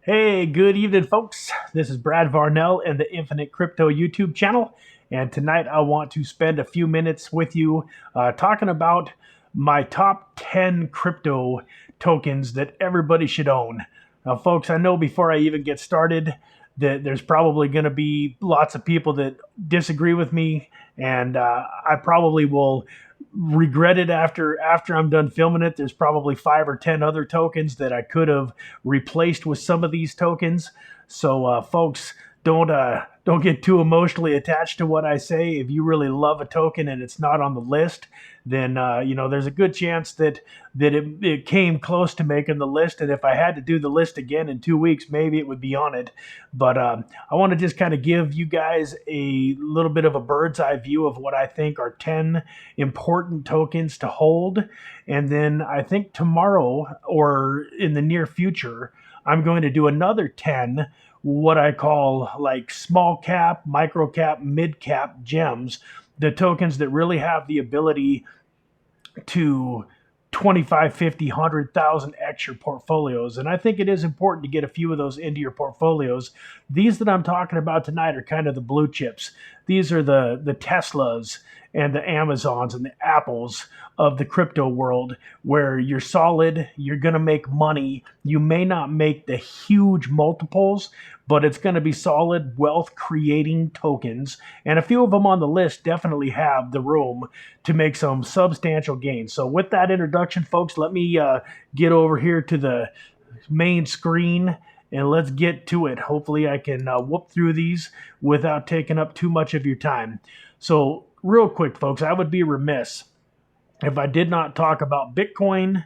Hey, good evening, folks. This is Brad Varnell and the Infinite Crypto YouTube channel. And tonight I want to spend a few minutes with you talking about my top 10 crypto tokens that everybody should own. Now, folks, I know before I even get started that there's probably going to be lots of people that disagree with me, and I probably will regret it after I'm done filming it. There's probably 5 or 10 other tokens that I could have replaced with some of these tokens. So, folks, don't get too emotionally attached to what I say. If you really love a token and it's not on the list, then there's a good chance that it came close to making the list. And if I had to do the list again in 2 weeks, maybe it would be on it. But I want to just kind of give you guys a little bit of a bird's eye view of what I think are 10 important tokens to hold. And then I think tomorrow or in the near future, I'm going to do another 10 what I call like small cap, micro cap, mid cap gems, the tokens that really have the ability to 25, 50, 100,000 extra portfolios. And I think it is important to get a few of those into your portfolios. These that I'm talking about tonight are kind of the blue chips. These are the Teslas and the Amazons and the Apples of the crypto world, where you're solid, you're going to make money. You may not make the huge multiples, but it's going to be solid wealth creating tokens. And a few of them on the list definitely have the room to make some substantial gains. So with that introduction, folks, let me get over here to the main screen and let's get to it. Hopefully I can whoop through these without taking up too much of your time. So real quick, folks, I would be remiss if I did not talk about Bitcoin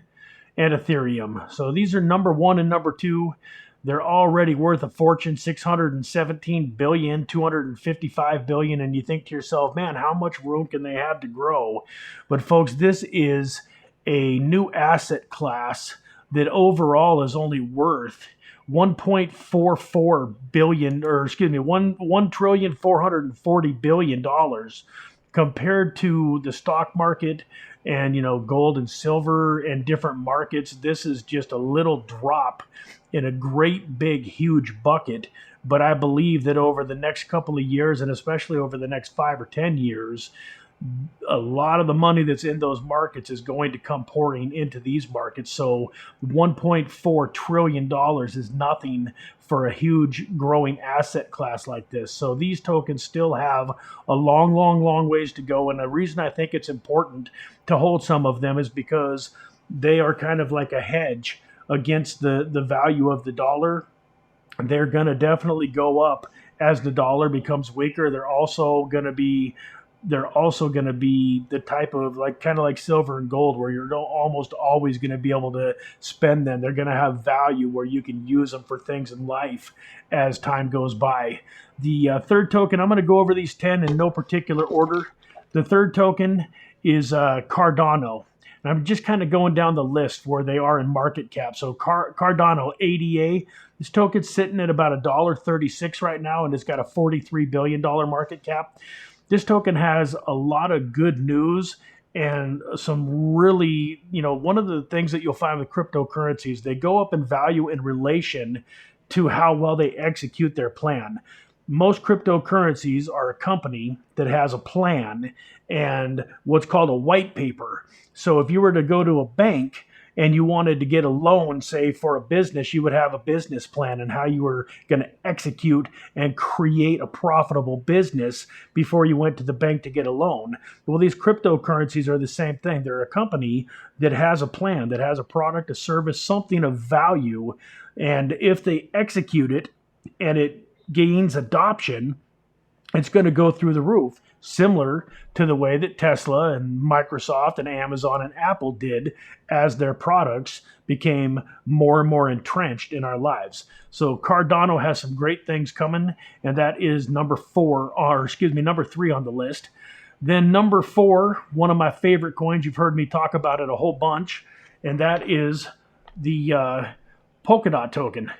and Ethereum. So these are number one and number two. They're already worth a fortune, 617 billion, 255 billion. And you think to yourself, man, how much room can they have to grow? But folks, this is a new asset class that overall is only worth 1.44 billion, or excuse me, $1,440 billion compared to the stock market and gold and silver and different markets. This is just a little drop in a great big huge bucket. But I believe that over the next couple of years, and especially over the next 5 or 10 years, a lot of the money that's in those markets is going to come pouring into these markets. So $1.4 trillion is nothing for a huge growing asset class like this. So these tokens still have a long ways to go. And the reason I think it's important to hold some of them is because they are kind of like a hedge against the value of the dollar. They're going to definitely go up as the dollar becomes weaker. They're also going to be the type of kind of like silver and gold, where you're almost always going to be able to spend them. They're going to have value where you can use them for things in life as time goes by. The third token, I'm going to go over these 10 in no particular order. The third token is Cardano. And I'm just kind of going down the list where they are in market cap. So Cardano ADA, this token's sitting at about $1.36 right now, and it's got a $43 billion market cap. This token has a lot of good news and some really, one of the things that you'll find with cryptocurrencies, they go up in value in relation to how well they execute their plan. Most cryptocurrencies are a company that has a plan and what's called a white paper. So if you were to go to a bank and you wanted to get a loan, say for a business, you would have a business plan and how you were going to execute and create a profitable business before you went to the bank to get a loan. Well, these cryptocurrencies are the same thing. They're a company that has a plan, that has a product, a service, something of value. And if they execute it and it gains adoption, it's going to go through the roof, similar to the way that Tesla and Microsoft and Amazon and Apple did as their products became more and more entrenched in our lives. So Cardano has some great things coming, and that is number three on the list. Then number 4, one of my favorite coins, you've heard me talk about it a whole bunch, and that is the Polkadot token.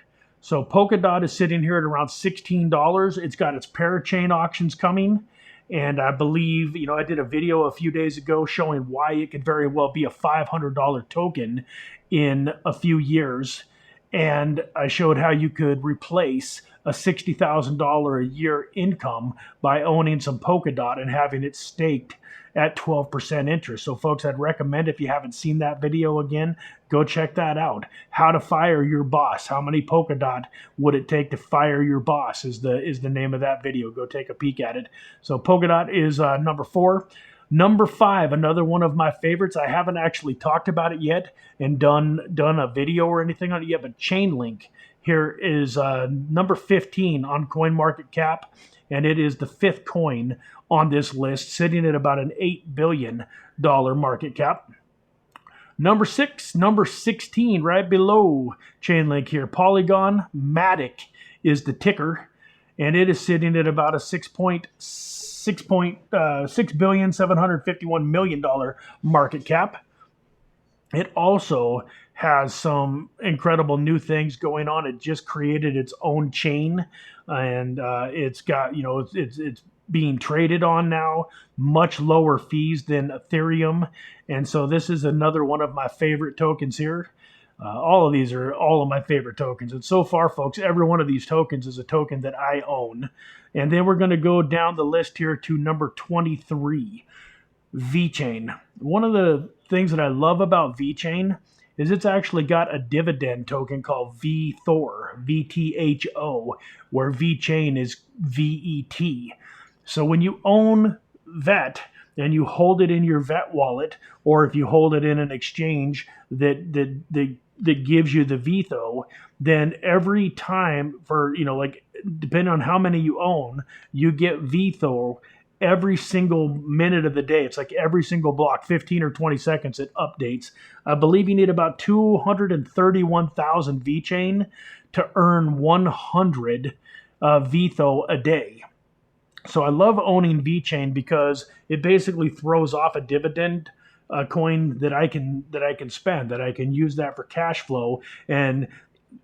So Polkadot is sitting here at around $16. It's got its parachain auctions coming. And I believe, I did a video a few days ago showing why it could very well be a $500 token in a few years. and I showed how you could replace a $60,000 a year income by owning some Polkadot and having it staked at 12% interest. So folks, I'd recommend, if you haven't seen that video again, go check that out. How to fire your boss. How many Polkadot would it take to fire your boss is the name of that video. Go take a peek at it. So Polkadot is number 4. Number 5, another one of my favorites. I haven't actually talked about it yet and done a video or anything on it yet, but Chainlink here is number 15 on CoinMarketCap, and it is the 5th coin on this list, sitting at about an $8 billion market cap. Number 6, number 16, right below Chainlink here, Polygon Matic is the ticker, and it is sitting at about a $6,751,000,000 market cap. It also has some incredible new things going on. It just created its own chain, and it's got, it's being traded on now, much lower fees than Ethereum. And so this is another one of my favorite tokens here. All of these are all of my favorite tokens. And so far, folks, every one of these tokens is a token that I own. And then we're going to go down the list here to number 23, VeChain. One of the things that I love about VeChain is it's actually got a dividend token called VTHOR, VTHO, where VeChain is VET. So when you own VET and you hold it in your VET wallet, or if you hold it in an exchange that gives you the VTHO, then every time for, like, depending on how many you own, you get VTHO every single minute of the day. It's like every single block, 15 or 20 seconds, it updates. I believe you need about 231,000 VeChain to earn 100 VTHO a day. So I love owning VeChain because it basically throws off a dividend coin that I can spend, that I can use that for cash flow. And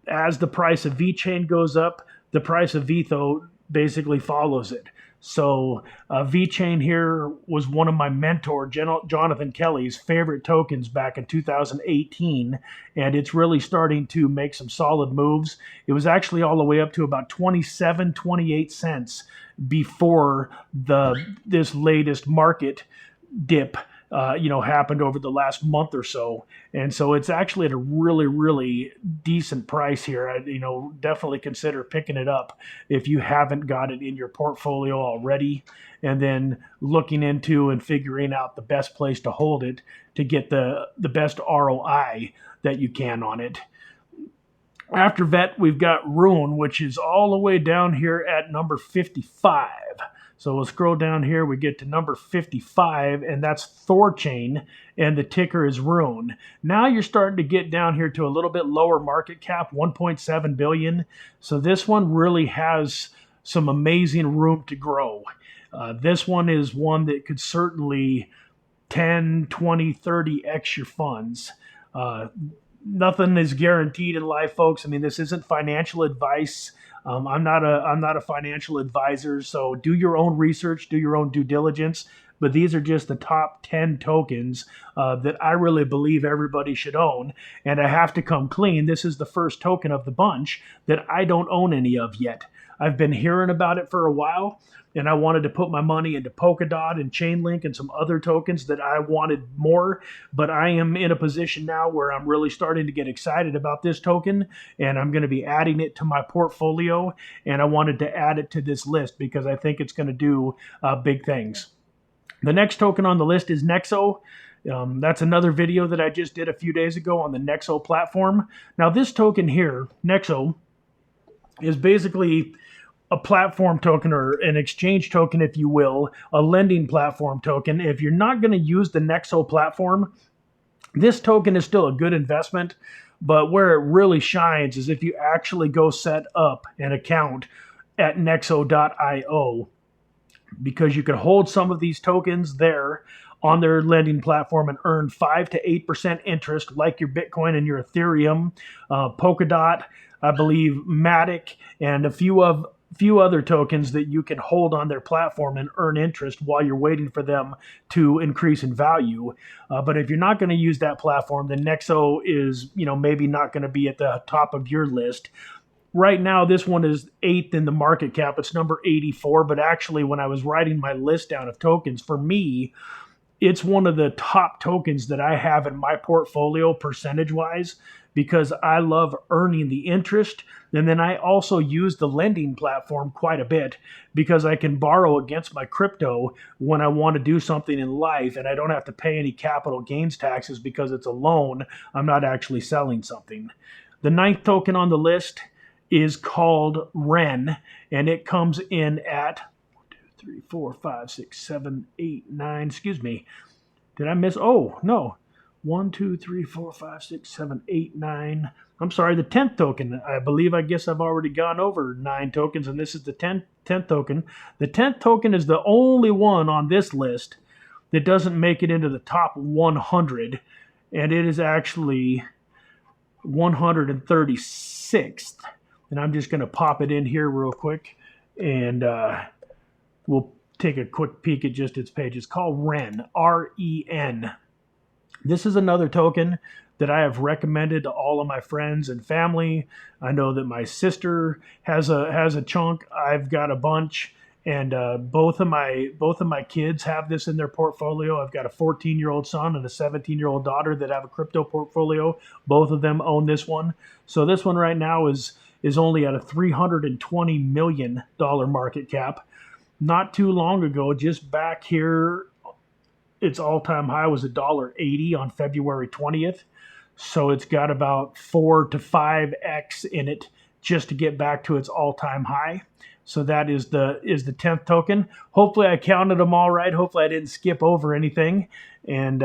as the price of VeChain goes up, the price of VTHO basically follows it. So VeChain here was one of my mentor, Jonathan Kelly's, favorite tokens back in 2018, and it's really starting to make some solid moves. It was actually all the way up to about 27, 28 cents before this latest market dip happened over the last month or so. And so it's actually at a really, really decent price here. Definitely consider picking it up if you haven't got it in your portfolio already, and then looking into and figuring out the best place to hold it to get the best ROI that you can on it. After VET, we've got RUNE, which is all the way down here at number 55. So we'll scroll down here, we get to number 55, and that's Thorchain, and the ticker is RUNE. Now you're starting to get down here to a little bit lower market cap, 1.7 billion. So this one really has some amazing room to grow. This one is one that could certainly 10, 20, 30x your funds. Nothing is guaranteed in life, folks. I mean, this isn't financial advice. I'm not a financial advisor, so do your own research, do your own due diligence. But these are just the top 10 tokens that I really believe everybody should own. And I have to come clean. This is the first token of the bunch that I don't own any of yet. I've been hearing about it for a while, and I wanted to put my money into Polkadot and Chainlink and some other tokens that I wanted more, but I am in a position now where I'm really starting to get excited about this token, and I'm going to be adding it to my portfolio, and I wanted to add it to this list because I think it's going to do big things. The next token on the list is NEXO. That's another video that I just did a few days ago on the NEXO platform. Now this token here, NEXO, is basically a platform token, or an exchange token, if you will, a lending platform token. If you're not going to use the NEXO platform, this token is still a good investment, but where it really shines is if you actually go set up an account at NEXO.io, because you can hold some of these tokens there on their lending platform and earn 5 to 8% interest, like your Bitcoin and your Ethereum, Polkadot, I believe Matic, and a few of few other tokens that you can hold on their platform and earn interest while you're waiting for them to increase in value. But if you're not going to use that platform, then NEXO is, maybe not going to be at the top of your list. Right now, this one is 8th in the market cap. It's number 84. But actually, when I was writing my list down of tokens, for me, it's one of the top tokens that I have in my portfolio percentage-wise, because I love earning the interest. And then I also use the lending platform quite a bit because I can borrow against my crypto when I want to do something in life, and I don't have to pay any capital gains taxes because it's a loan. I'm not actually selling something. The 9th token on the list is called RUNE, and it comes in at 3, 4, 5, 6, 7, 8, 9. Excuse me. Did I miss? Oh, no. 1, 2, 3, 4, 5, 6, 7, 8, 9. I'm sorry, the 10th token. I guess I've already gone over 9 tokens, and this is the 10th token. The 10th token is the only one on this list that doesn't make it into the top 100, and it is actually 136th. And I'm just going to pop it in here real quick, and we'll take a quick peek at just its page. It's called RUNE, R-E-N. This is another token that I have recommended to all of my friends and family. I know that my sister has a chunk. I've got a bunch, and both of my kids have this in their portfolio. I've got a 14-year-old son and a 17-year-old daughter that have a crypto portfolio. Both of them own this one. So this one right now is only at a $320 million market cap. Not too long ago, just back here, its all-time high was $1.80 on February 20th. So it's got about 4 to 5x in it just to get back to its all-time high. So that is the 10th token. Hopefully I counted them all right. Hopefully I didn't skip over anything. And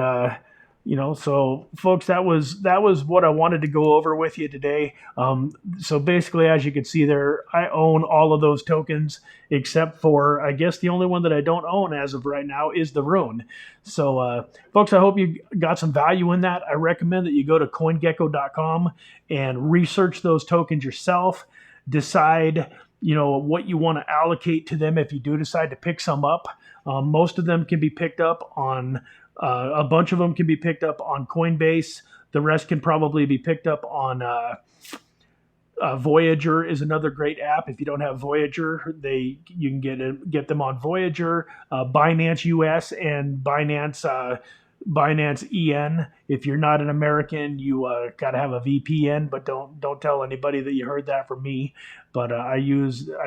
so folks, that was what I wanted to go over with you today. So basically, as you can see there, I own all of those tokens except for, I guess the only one that I don't own as of right now is the RUNE. So folks, I hope you got some value in that. I recommend that you go to coingecko.com and research those tokens yourself. Decide, what you want to allocate to them if you do decide to pick some up. Most of them can be picked up on a bunch of them can be picked up on Coinbase. The rest can probably be picked up on Voyager is another great app. If you don't have Voyager, you can get them on Voyager, Binance US, and Binance EN. If you're not an American, you got to have a VPN, but don't tell anybody that you heard that from me. But I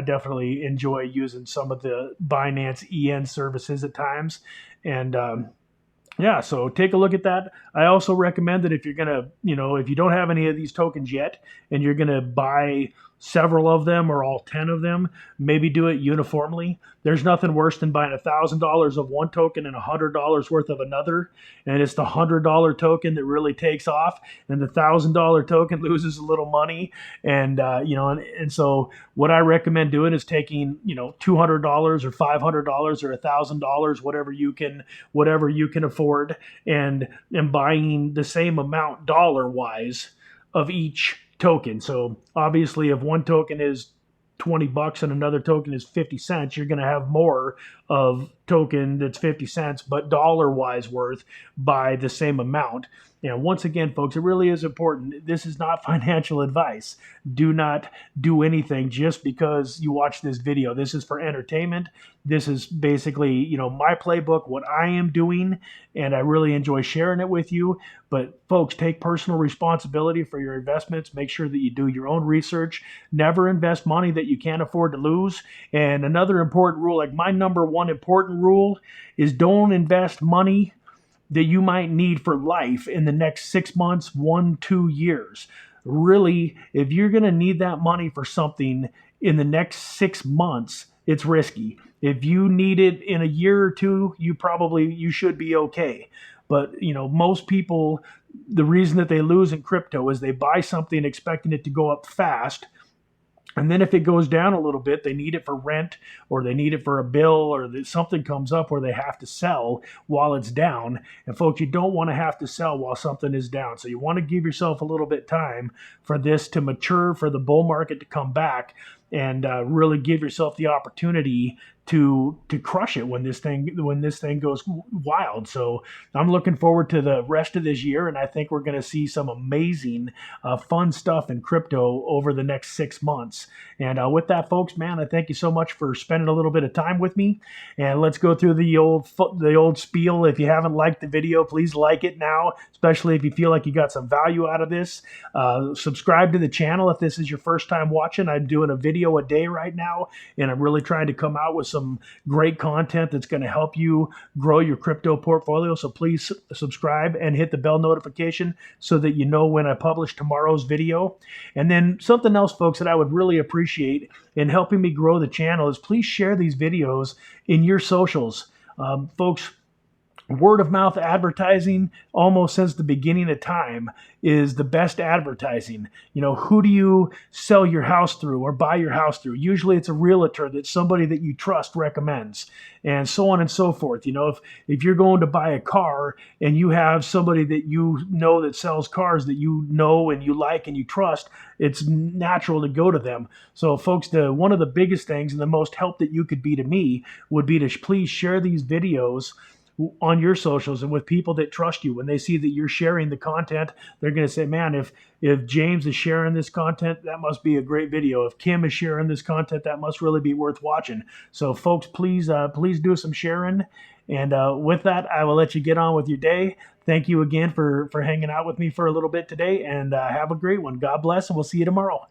definitely enjoy using some of the Binance EN services at times, and yeah, so take a look at that. I also recommend that if you're going to, if you don't have any of these tokens yet and you're going to buy several of them or all 10 of them, maybe do it uniformly. There's nothing worse than buying $1,000 of one token and $100 worth of another. And it's the $100 token that really takes off, and the $1,000 token loses a little money. And, and so what I recommend doing is taking, $200 or $500 or $1,000, whatever you can afford, and buying the same amount dollar wise of each token. So obviously if one token is $20 and another token is 50 cents, you're going to have more of token that's 50 cents, but dollar wise worth by the same amount. And once again, folks, it really is important. This is not financial advice. Do not do anything just because you watch this video. This is for entertainment. This is basically, my playbook, what I am doing, and I really enjoy sharing it with you. But folks, take personal responsibility for your investments. Make sure that you do your own research. Never invest money that you can't afford to lose. And another important rule, like my number one important rule, is don't invest money that you might need for life in the next 6 months, 1-2 years. Really, if you're going to need that money for something in the next 6 months, it's risky. If you need it in a year or two, you should be okay. But, most people, the reason that they lose in crypto is they buy something expecting it to go up fast. And then if it goes down a little bit, they need it for rent, or they need it for a bill, or something comes up where they have to sell while it's down. And folks, you don't want to have to sell while something is down. So you want to give yourself a little bit time for this to mature, for the bull market to come back. really give yourself the opportunity to crush it when this thing goes wild. So I'm looking forward to the rest of this year, and I think we're going to see some amazing, fun stuff in crypto over the next 6 months. And with that, folks, man, I thank you so much for spending a little bit of time with me. And let's go through the old spiel. If you haven't liked the video, please like it now, especially if you feel like you got some value out of this. Subscribe to the channel if this is your first time watching. I'm doing a video a day right now, and I'm really trying to come out with some great content that's going to help you grow your crypto portfolio. So please subscribe and hit the bell notification so that you know when I publish tomorrow's video. And then something else, folks, that I would really appreciate in helping me grow the channel is please share these videos in your socials. Folks, word of mouth advertising almost since the beginning of time is the best advertising. You know, who do you sell your house through or buy your house through? Usually it's a realtor that somebody that you trust recommends, and so on and so forth. You know, if you're going to buy a car and you have somebody that you know that sells cars that you know and you like and you trust, it's natural to go to them. So folks, one of the biggest things and the most help that you could be to me would be to please share these videos on your socials and with people that trust you. When they see that you're sharing the content, they're going to say, man, if James is sharing this content, that must be a great video. If Kim is sharing this content, that must really be worth watching. So folks, please do some sharing. And with that, I will let you get on with your day. Thank you again for hanging out with me for a little bit today, and have a great one. God bless, and we'll see you tomorrow.